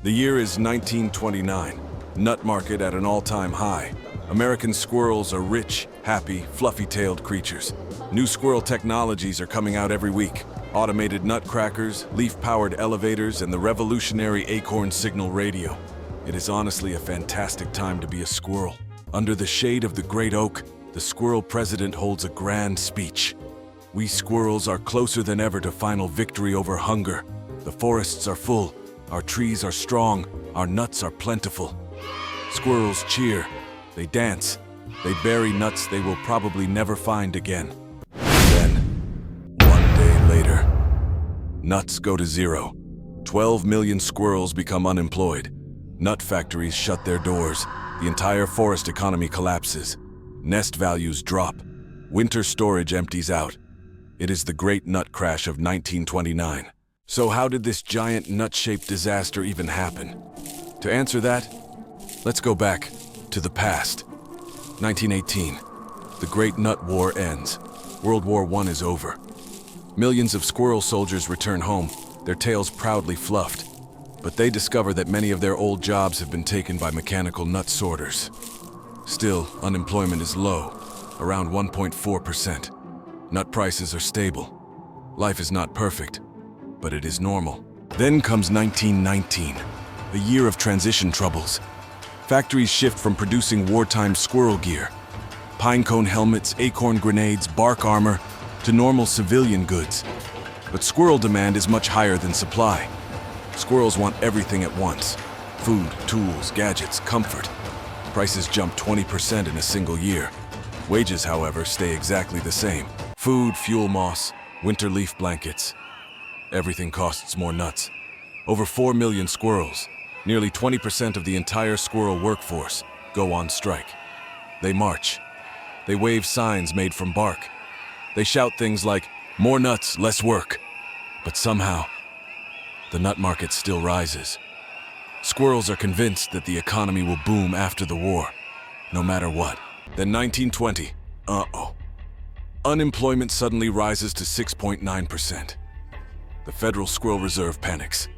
The year is 1929. Nut market at an all-time high. American squirrels are rich, happy, fluffy-tailed creatures. New squirrel technologies are coming out every week. Automated nutcrackers, leaf-powered elevators, and the revolutionary acorn signal radio. It is honestly a fantastic time to be a squirrel. Under the shade of the great oak, the squirrel president holds a grand speech. We squirrels are closer than ever to final victory over hunger. The forests are full, our trees are strong, our nuts are plentiful. Squirrels cheer, they dance, they bury nuts they will probably never find again. Then, one day later, nuts go to zero. 12 million squirrels become unemployed. Nut factories shut their doors. The entire forest economy collapses. Nest values drop. Winter storage empties out. It is the Great Nut Crash of 1929. So how did this giant nut-shaped disaster even happen? To answer that, let's go back to the past. 1918. The Great Nut War ends. World War I is over. Millions of squirrel soldiers return home, their tails proudly fluffed. But they discover that many of their old jobs have been taken by mechanical nut sorters. Still, unemployment is low, around 1.4%. Nut prices are stable. Life is not perfect, but it is normal. Then comes 1919, a year of transition troubles. Factories shift from producing wartime squirrel gear, pinecone helmets, acorn grenades, bark armor, to normal civilian goods. But squirrel demand is much higher than supply. Squirrels want everything at once: food, tools, gadgets, comfort. Prices jump 20% in a single year. Wages, however, stay exactly the same. Food, fuel moss, winter leaf blankets. Everything costs more nuts. Over 4 million squirrels, nearly 20% of the entire squirrel workforce, go on strike. They march. They wave signs made from bark. They shout things like, "More nuts, less work." But somehow, the nut market still rises. Squirrels are convinced that the economy will boom after the war, no matter what. Then 1920, unemployment suddenly rises to 6.9%. The Federal Squirrel Reserve panics.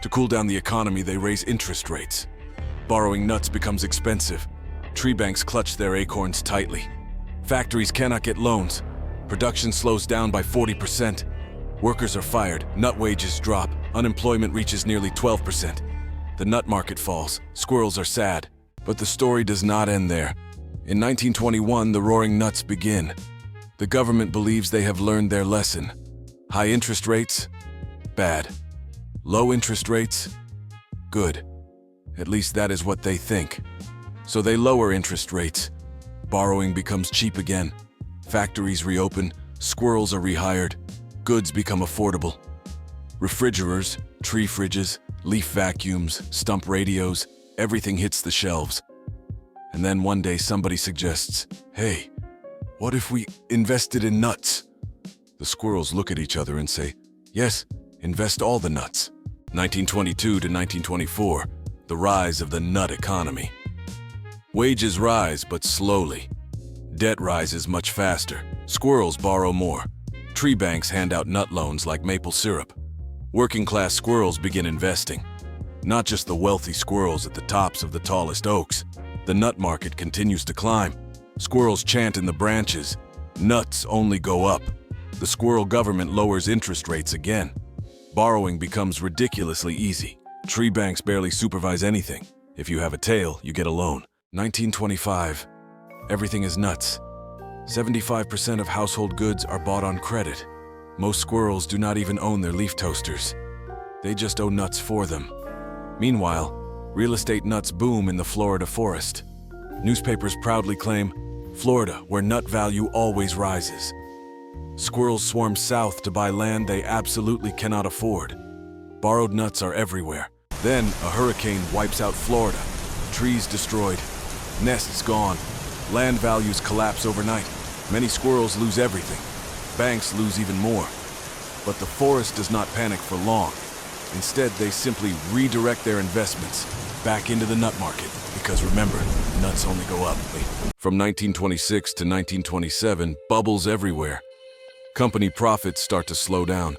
To cool down the economy, they raise interest rates. Borrowing nuts becomes expensive. Tree banks clutch their acorns tightly. Factories cannot get loans. Production slows down by 40%. Workers are fired, nut wages drop, unemployment reaches nearly 12%. The nut market falls, squirrels are sad. But the story does not end there. In 1921, the roaring nuts begin. The government believes they have learned their lesson. High interest rates? Bad. Low interest rates? Good. At least that is what they think. So they lower interest rates. Borrowing becomes cheap again. Factories reopen, squirrels are rehired, goods become affordable. Refrigerators, tree fridges, leaf vacuums, stump radios, everything hits the shelves. And then one day somebody suggests, "Hey, what if we invested in nuts?" The squirrels look at each other and say, "Yes, invest all the nuts." 1922 to 1924, the rise of the nut economy. Wages rise, but slowly. Debt rises much faster. Squirrels borrow more. Tree banks hand out nut loans like maple syrup. Working-class squirrels begin investing. Not just the wealthy squirrels at the tops of the tallest oaks. The nut market continues to climb. Squirrels chant in the branches. Nuts only go up. The squirrel government lowers interest rates again. Borrowing becomes ridiculously easy. Tree banks barely supervise anything. If you have a tail, you get a loan. 1925. Everything is nuts. 75% of household goods are bought on credit. Most squirrels do not even own their leaf toasters. They just own nuts for them. Meanwhile, real estate nuts boom in the Florida forest. Newspapers proudly claim, "Florida, where nut value always rises." Squirrels swarm south to buy land they absolutely cannot afford. Borrowed nuts are everywhere. Then a hurricane wipes out Florida. Trees destroyed. Nests gone. Land values collapse overnight. Many squirrels lose everything. Banks lose even more. But the forest does not panic for long. Instead, they simply redirect their investments back into the nut market. Because remember, nuts only go up. From 1926 to 1927, bubbles everywhere. Company profits start to slow down.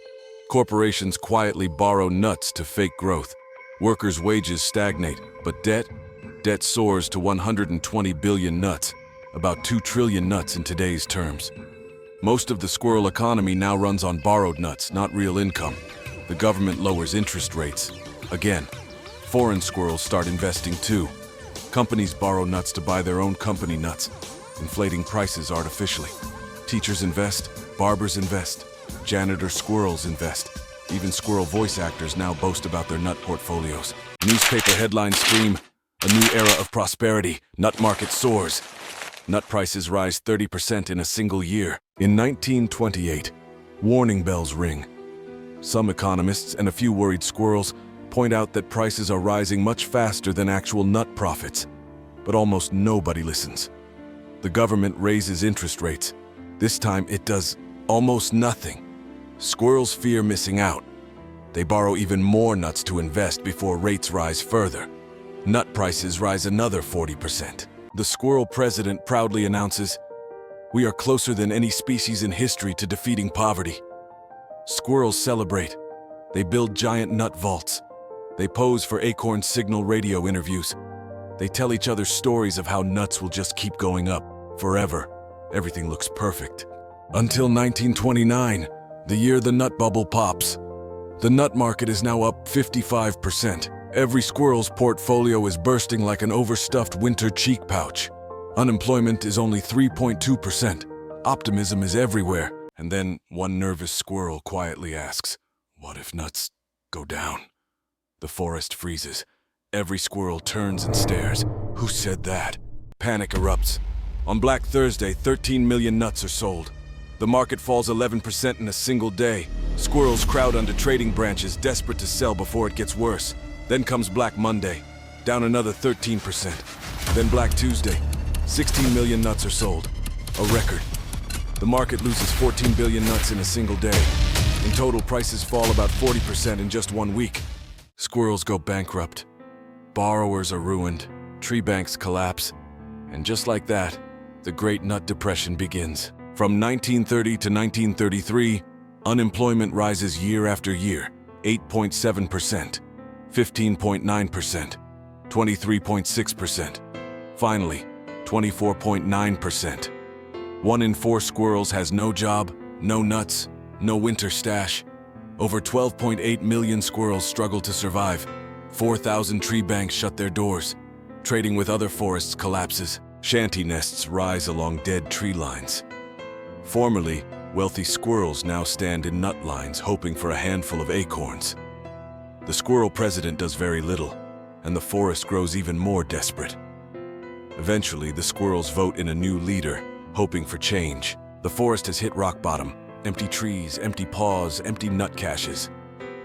Corporations quietly borrow nuts to fake growth. Workers' wages stagnate, but debt soars to 120 billion nuts, about 2 trillion nuts in today's terms. Most of the squirrel economy now runs on borrowed nuts, not real income. The government lowers interest rates. Again, foreign squirrels start investing too. Companies borrow nuts to buy their own company nuts, inflating prices artificially. Teachers invest, barbers invest, janitor squirrels invest. Even squirrel voice actors now boast about their nut portfolios. Newspaper headlines scream, "A new era of prosperity, nut market soars." Nut prices rise 30% in a single year. In 1928, warning bells ring. Some economists and a few worried squirrels point out that prices are rising much faster than actual nut profits. But almost nobody listens. The government raises interest rates. This time it does almost nothing. Squirrels fear missing out. They borrow even more nuts to invest before rates rise further. Nut prices rise another 40%. The squirrel president proudly announces, "We are closer than any species in history to defeating poverty." Squirrels celebrate. They build giant nut vaults. They pose for acorn signal radio interviews. They tell each other stories of how nuts will just keep going up forever. Everything looks perfect. Until 1929, the year the nut bubble pops. The nut market is now up 55%. Every squirrel's portfolio is bursting like an overstuffed winter cheek pouch. Unemployment is only 3.2%. Optimism is everywhere. And then one nervous squirrel quietly asks, "What if nuts go down?" The forest freezes. Every squirrel turns and stares. Who said that? Panic erupts. On Black Thursday, 13 million nuts are sold. The market falls 11% in a single day. Squirrels crowd under trading branches, desperate to sell before it gets worse. Then comes Black Monday, down another 13%. Then Black Tuesday, 16 million nuts are sold, a record. The market loses 14 billion nuts in a single day. In total, prices fall about 40% in just 1 week. Squirrels go bankrupt. Borrowers are ruined. Tree banks collapse. And just like that, the Great Nut Depression begins. From 1930 to 1933, unemployment rises year after year, 8.7%. 15.9%, 23.6%, finally, 24.9%. 1 in 4 squirrels has no job, no nuts, no winter stash. Over 12.8 million squirrels struggle to survive. 4,000 tree banks shut their doors. Trading with other forests collapses. Shanty nests rise along dead tree lines. Formerly, wealthy squirrels now stand in nut lines hoping for a handful of acorns. The squirrel president does very little, and the forest grows even more desperate. Eventually, the squirrels vote in a new leader, hoping for change. The forest has hit rock bottom. Empty trees, empty paws, empty nut caches.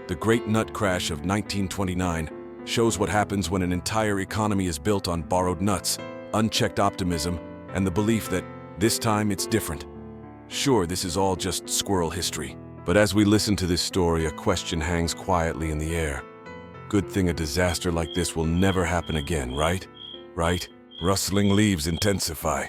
The Great Nut Crash of 1929 shows what happens when an entire economy is built on borrowed nuts, unchecked optimism, and the belief that this time it's different. Sure, this is all just squirrel history. But as we listen to this story, a question hangs quietly in the air. Good thing a disaster like this will never happen again, right? Right? Rustling leaves intensify.